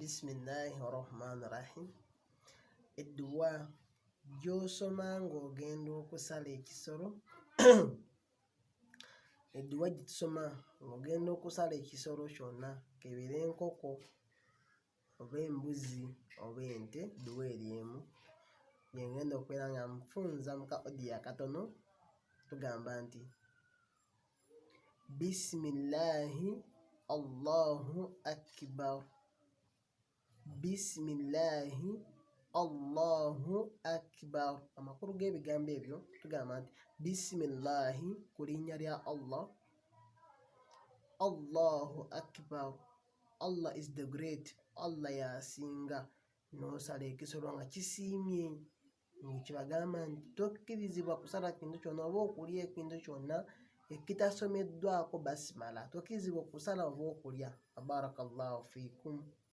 Bismillahirrahmanirrahim. Edduwa gy'osoma ng'ogenda okusala ekisolo edduwa gye tusoma ng'ogenda okusala ekisolo kyonna, kebeera enkoko oba embuzi oba ente, edduwa eryo emu gye ngenda okubeera nga nfunza mu ka audio akatono. Tugamba nti bisimillahi Allahu akbar, bisimillahi Allahu akbar. Amakulu g'ebigambo ebyo tugamba nti bisimillahi ku linnya lya Allah, Allahu akbar, Allah is the great, Allah yasinga. N'osala ekisolo nga kisiimye, kyebagamba nti tokkirizibwa kusala kintu kyonna oba okulya ekintu kyonna ekitasomeddwako basimala, tokkirizibwa okusala oba okulya. Barakallahu fiikum.